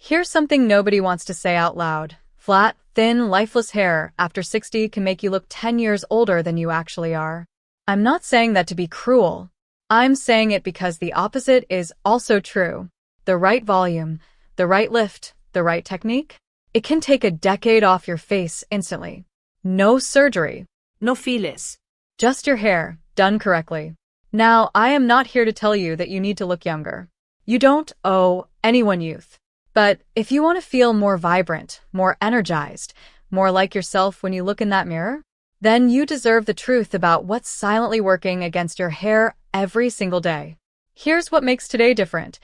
Here's something nobody wants to say out loud. Flat, thin, lifeless hair after 60 can make you look 10 years older than you actually are. I'm not saying that to be cruel. I'm saying it because the opposite is also true. The right volume, the right lift, the right technique, it can take a decade off your face instantly. No surgery. No fillers. Just your hair, done correctly. Now, I am not here to tell you that you need to look younger. You don't owe anyone youth. But if you want to feel more vibrant, more energized, more like yourself when you look in that mirror, then you deserve the truth about what's silently working against your hair every single day. Here's what makes today different.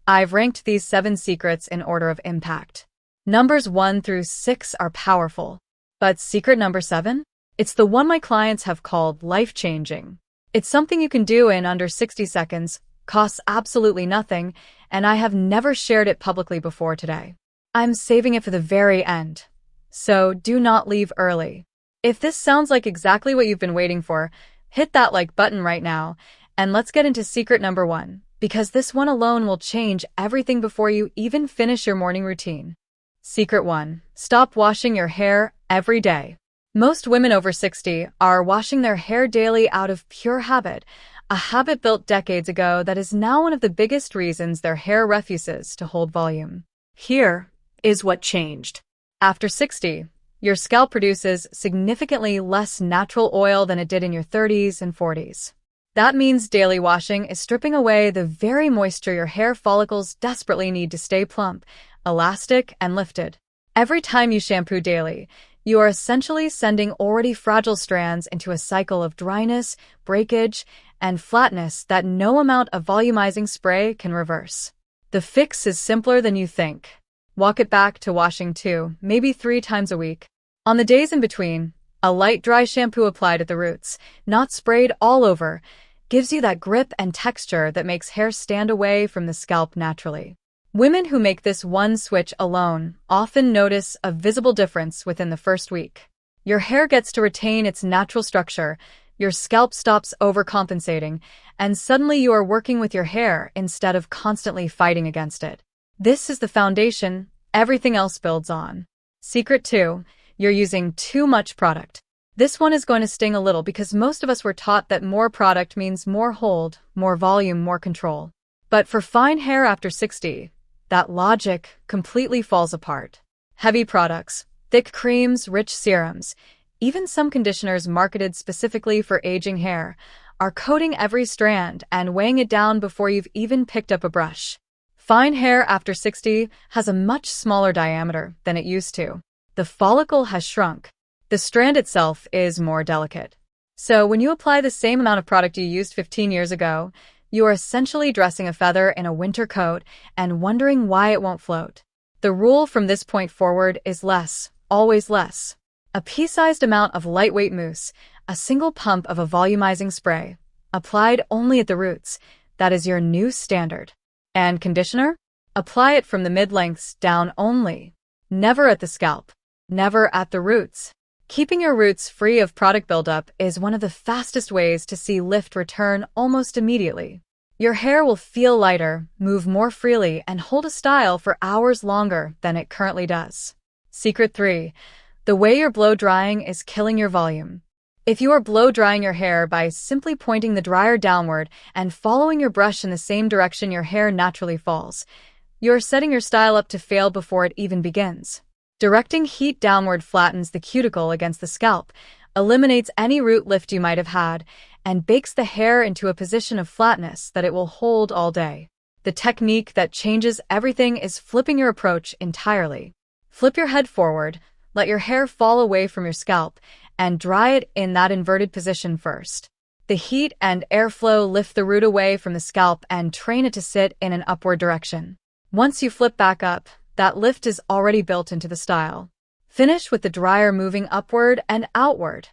I've ranked these 7 secrets in order of impact. Numbers 1 through 6 are powerful. But secret number 7? It's the one my clients have called life-changing. It's something you can do in under 60 seconds, costs absolutely nothing, and I have never shared it publicly before today. I'm saving it for the very end. So do not leave early. If this sounds like exactly what you've been waiting for, hit that like button right now, and let's get into secret number 1, because this one alone will change everything before you even finish your morning routine. Secret 1. Stop washing your hair every day. Most women over 60 are washing their hair daily out of pure habit, a habit built decades ago that is now one of the biggest reasons their hair refuses to hold volume. Here is what changed. After 60, your scalp produces significantly less natural oil than it did in your 30s and 40s. That means daily washing is stripping away the very moisture your hair follicles desperately need to stay plump, elastic, and lifted. Every time you shampoo daily, you are essentially sending already fragile strands into a cycle of dryness, breakage, and flatness that no amount of volumizing spray can reverse. The fix is simpler than you think. Walk it back to washing 2, maybe 3 times a week. On the days in between, a light dry shampoo applied at the roots, not sprayed all over, gives you that grip and texture that makes hair stand away from the scalp naturally. Women who make this one switch alone often notice a visible difference within the first week. Your hair gets to retain its natural structure, your scalp stops overcompensating, and suddenly you are working with your hair instead of constantly fighting against it. This is the foundation everything else builds on. Secret 2. You're using too much product. This one is going to sting a little because most of us were taught that more product means more hold, more volume, more control. But for fine hair after 60, that logic completely falls apart. Heavy products, thick creams, rich serums, even some conditioners marketed specifically for aging hair, are coating every strand and weighing it down before you've even picked up a brush. Fine hair after 60 has a much smaller diameter than it used to. The follicle has shrunk. The strand itself is more delicate. So when you apply the same amount of product you used 15 years ago, you are essentially dressing a feather in a winter coat and wondering why it won't float. The rule from this point forward is less, always less. A pea-sized amount of lightweight mousse, a single pump of a volumizing spray, applied only at the roots, that is your new standard. And conditioner? Apply it from the mid-lengths down only. Never at the scalp. Never at the roots. Keeping your roots free of product buildup is one of the fastest ways to see lift return almost immediately. Your hair will feel lighter, move more freely, and hold a style for hours longer than it currently does. Secret 3. The way you're blow-drying is killing your volume. If you are blow-drying your hair by simply pointing the dryer downward and following your brush in the same direction your hair naturally falls, you're setting your style up to fail before it even begins. Directing heat downward flattens the cuticle against the scalp, eliminates any root lift you might have had, and bakes the hair into a position of flatness that it will hold all day. The technique that changes everything is flipping your approach entirely. Flip your head forward, let your hair fall away from your scalp, and dry it in that inverted position first. The heat and airflow lift the root away from the scalp and train it to sit in an upward direction. Once you flip back up, that lift is already built into the style. Finish with the dryer moving upward and outward,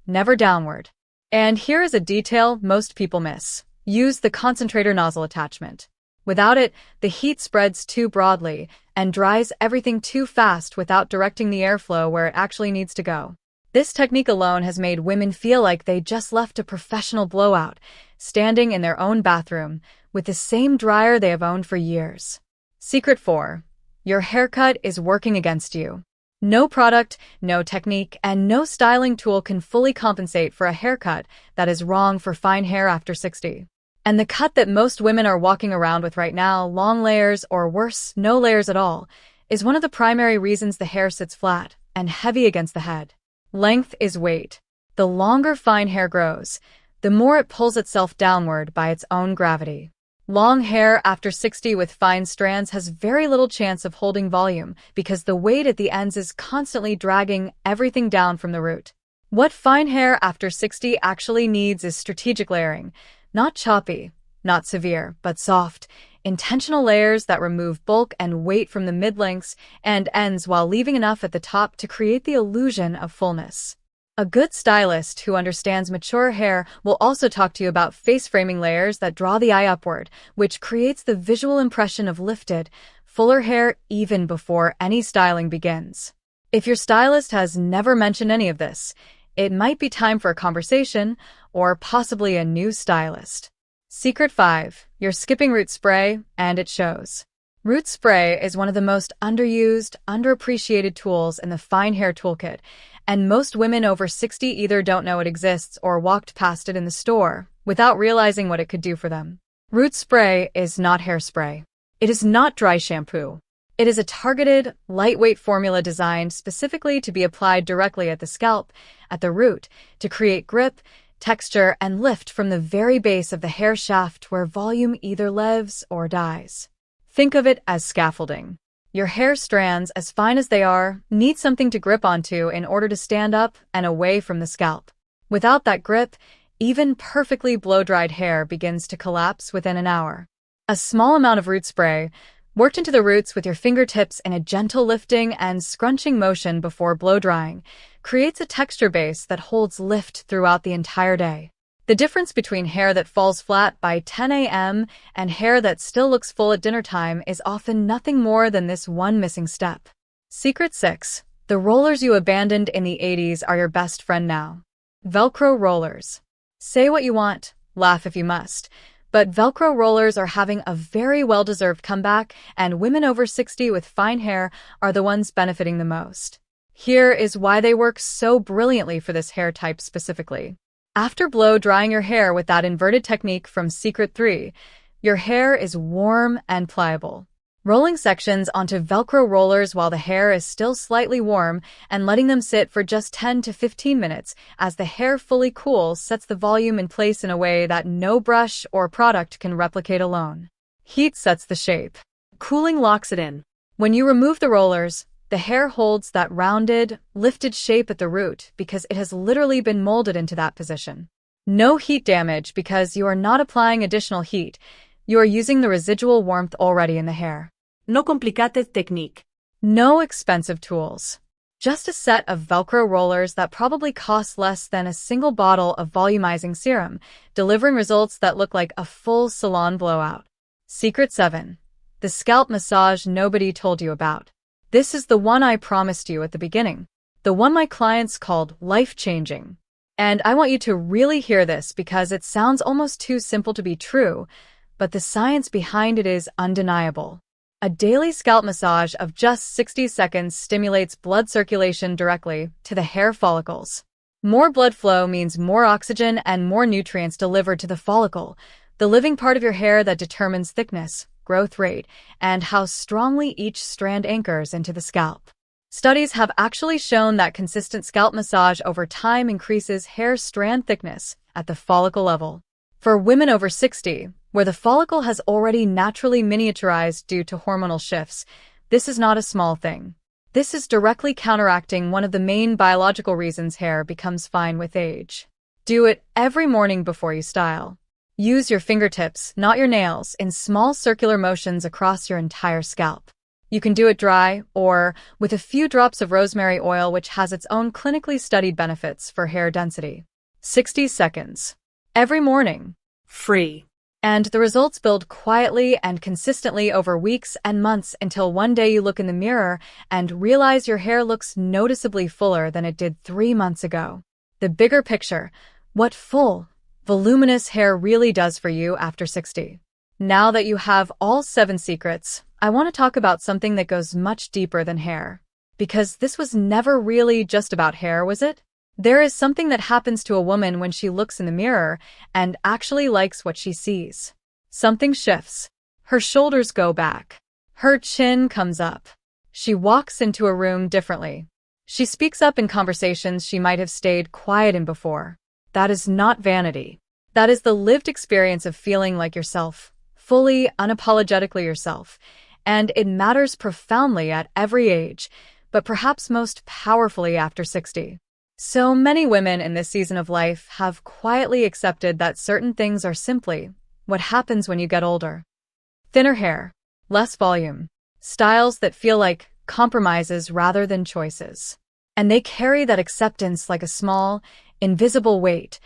never downward. And here is a detail most people miss. Use the concentrator nozzle attachment. Without it, the heat spreads too broadly and dries everything too fast without directing the airflow where it actually needs to go. This technique alone has made women feel like they just left a professional blowout, standing in their own bathroom with the same dryer they have owned for years. Secret 4. Your haircut is working against you. No product, no technique, and no styling tool can fully compensate for a haircut that is wrong for fine hair after 60. And the cut that most women are walking around with right now, long layers or worse, no layers at all, is one of the primary reasons the hair sits flat and heavy against the head. Length is weight. The longer fine hair grows, the more it pulls itself downward by its own gravity. Long hair after 60 with fine strands has very little chance of holding volume because the weight at the ends is constantly dragging everything down from the root. What fine hair after 60 actually needs is strategic layering, not choppy, not severe, but soft, intentional layers that remove bulk and weight from the mid-lengths and ends while leaving enough at the top to create the illusion of fullness. A good stylist who understands mature hair will also talk to you about face-framing layers that draw the eye upward, which creates the visual impression of lifted, fuller hair even before any styling begins. If your stylist has never mentioned any of this, it might be time for a conversation or possibly a new stylist. Secret 5. You're skipping root spray, and it shows. Root spray is one of the most underused, underappreciated tools in the fine hair toolkit, and most women over 60 either don't know it exists or walked past it in the store without realizing what it could do for them. Root spray is not hairspray. It is not dry shampoo. It is a targeted, lightweight formula designed specifically to be applied directly at the scalp, at the root, to create grip, texture, and lift from the very base of the hair shaft where volume either lives or dies. Think of it as scaffolding. Your hair strands, as fine as they are, need something to grip onto in order to stand up and away from the scalp. Without that grip, even perfectly blow-dried hair begins to collapse within an hour. A small amount of root spray, worked into the roots with your fingertips in a gentle lifting and scrunching motion before blow-drying, creates a texture base that holds lift throughout the entire day. The difference between hair that falls flat by 10 a.m. and hair that still looks full at dinner time is often nothing more than this one missing step. Secret 6. The rollers you abandoned in the 80s are your best friend now. Velcro rollers. Say what you want, laugh if you must, but Velcro rollers are having a very well-deserved comeback, and women over 60 with fine hair are the ones benefiting the most. Here is why they work so brilliantly for this hair type specifically. After blow-drying your hair with that inverted technique from Secret 3, your hair is warm and pliable. Rolling sections onto Velcro rollers while the hair is still slightly warm and letting them sit for just 10 to 15 minutes as the hair fully cools sets the volume in place in a way that no brush or product can replicate alone. Heat sets the shape. Cooling locks it in. When you remove the rollers, the hair holds that rounded, lifted shape at the root because it has literally been molded into that position. No heat damage because you are not applying additional heat. You are using the residual warmth already in the hair. No complicate technique. No expensive tools. Just a set of Velcro rollers that probably cost less than a single bottle of volumizing serum, delivering results that look like a full salon blowout. Secret 7. The scalp massage nobody told you about. This is the one I promised you at the beginning. The one my clients called life-changing. And I want you to really hear this because it sounds almost too simple to be true, but the science behind it is undeniable. A daily scalp massage of just 60 seconds stimulates blood circulation directly to the hair follicles. More blood flow means more oxygen and more nutrients delivered to the follicle, the living part of your hair that determines thickness, growth rate, and how strongly each strand anchors into the scalp. Studies have actually shown that consistent scalp massage over time increases hair strand thickness at the follicle level. For women over 60, where the follicle has already naturally miniaturized due to hormonal shifts, this is not a small thing. This is directly counteracting one of the main biological reasons hair becomes fine with age. Do it every morning before you style. Use your fingertips, not your nails, in small circular motions across your entire scalp. You can do it dry or with a few drops of rosemary oil, which has its own clinically studied benefits for hair density. 60 seconds. Every morning. Free. And the results build quietly and consistently over weeks and months until one day you look in the mirror and realize your hair looks noticeably fuller than it did 3 months ago. The bigger picture, what full, voluminous hair really does for you after 60. Now that you have all 7 secrets, I want to talk about something that goes much deeper than hair. Because this was never really just about hair, was it? There is something that happens to a woman when she looks in the mirror and actually likes what she sees. Something shifts. Her shoulders go back. Her chin comes up. She walks into a room differently. She speaks up in conversations she might have stayed quiet in before. That is not vanity. That is the lived experience of feeling like yourself, fully, unapologetically yourself. And it matters profoundly at every age, but perhaps most powerfully after 60. So many women in this season of life have quietly accepted that certain things are simply what happens when you get older. Thinner hair, less volume, styles that feel like compromises rather than choices. And they carry that acceptance like a small, invisible weight,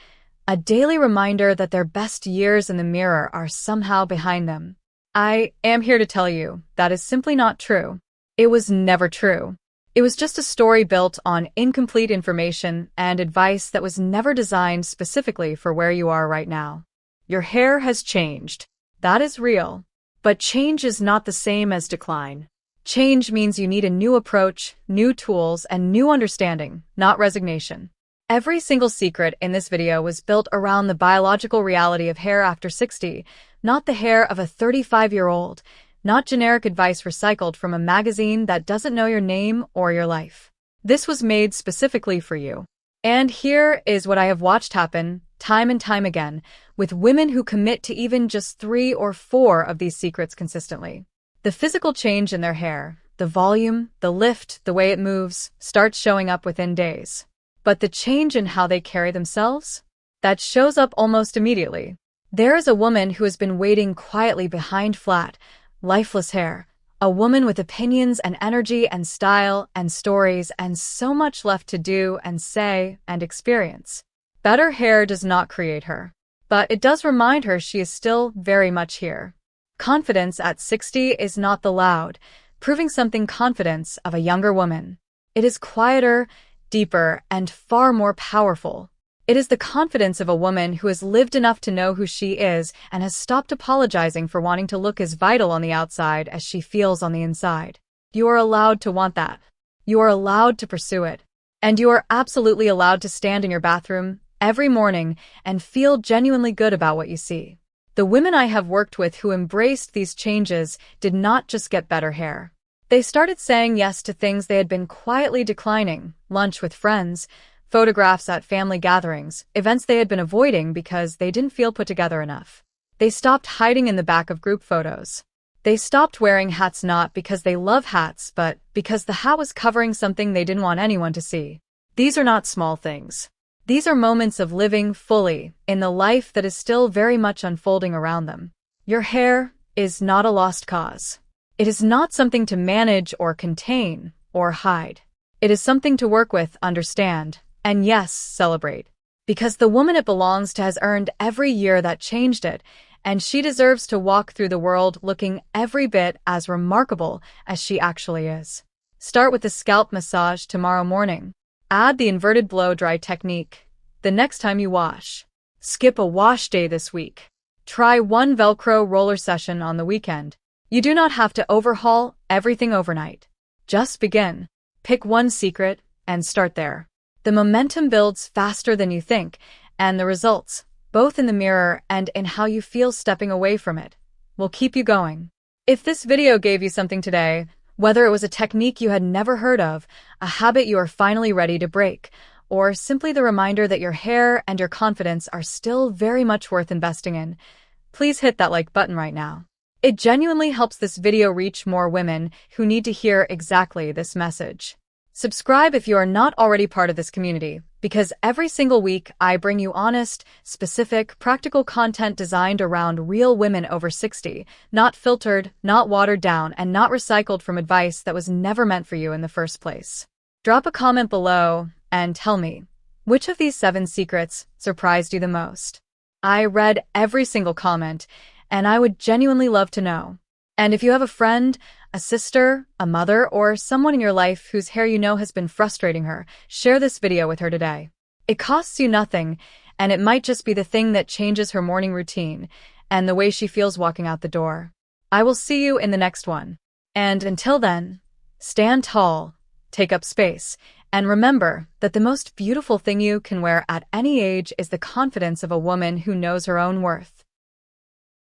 a daily reminder that their best years in the mirror are somehow behind them. I am here to tell you that is simply not true. It was never true. It was just a story built on incomplete information and advice that was never designed specifically for where you are right now. Your hair has changed. That is real. But change is not the same as decline. Change means you need a new approach, new tools, and new understanding, not resignation. Every single secret in this video was built around the biological reality of hair after 60, not the hair of a 35-year-old, not generic advice recycled from a magazine that doesn't know your name or your life. This was made specifically for you. And here is what I have watched happen time and time again with women who commit to even just 3 or 4 of these secrets consistently. The physical change in their hair, the volume, the lift, the way it moves, starts showing up within days. But the change in how they carry themselves? That shows up almost immediately. There is a woman who has been waiting quietly behind flat, lifeless hair, a woman with opinions and energy and style and stories and so much left to do and say and experience. Better hair does not create her, but it does remind her she is still very much here. Confidence at 60 is not the loud, proving something confidence of a younger woman. It is quieter, deeper, and far more powerful. It is the confidence of a woman who has lived enough to know who she is and has stopped apologizing for wanting to look as vital on the outside as she feels on the inside. You are allowed to want that. You are allowed to pursue it. And you are absolutely allowed to stand in your bathroom every morning and feel genuinely good about what you see. The women I have worked with who embraced these changes did not just get better hair. They started saying yes to things they had been quietly declining: lunch with friends, photographs at family gatherings, events they had been avoiding because they didn't feel put together enough. They stopped hiding in the back of group photos. They stopped wearing hats not because they love hats, but because the hat was covering something they didn't want anyone to see. These are not small things. These are moments of living fully in the life that is still very much unfolding around them. Your hair is not a lost cause. It is not something to manage or contain or hide. It is something to work with, understand, and yes, celebrate. Because the woman it belongs to has earned every year that changed it, and she deserves to walk through the world looking every bit as remarkable as she actually is. Start with the scalp massage tomorrow morning. Add the inverted blow-dry technique the next time you wash. Skip a wash day this week. Try one Velcro roller session on the weekend. You do not have to overhaul everything overnight. Just begin. Pick one secret and start there. The momentum builds faster than you think, and the results, both in the mirror and in how you feel stepping away from it, will keep you going. If this video gave you something today, whether it was a technique you had never heard of, a habit you are finally ready to break, or simply the reminder that your hair and your confidence are still very much worth investing in, please hit that like button right now. It genuinely helps this video reach more women who need to hear exactly this message. Subscribe if you are not already part of this community, because every single week I bring you honest, specific, practical content designed around real women over 60, not filtered, not watered down, and not recycled from advice that was never meant for you in the first place. Drop a comment below and tell me, which of these 7 secrets surprised you the most? I read every single comment, and I would genuinely love to know. And if you have a friend, a sister, a mother, or someone in your life whose hair you know has been frustrating her, share this video with her today. It costs you nothing, and it might just be the thing that changes her morning routine and the way she feels walking out the door. I will see you in the next one. And until then, stand tall, take up space, and remember that the most beautiful thing you can wear at any age is the confidence of a woman who knows her own worth.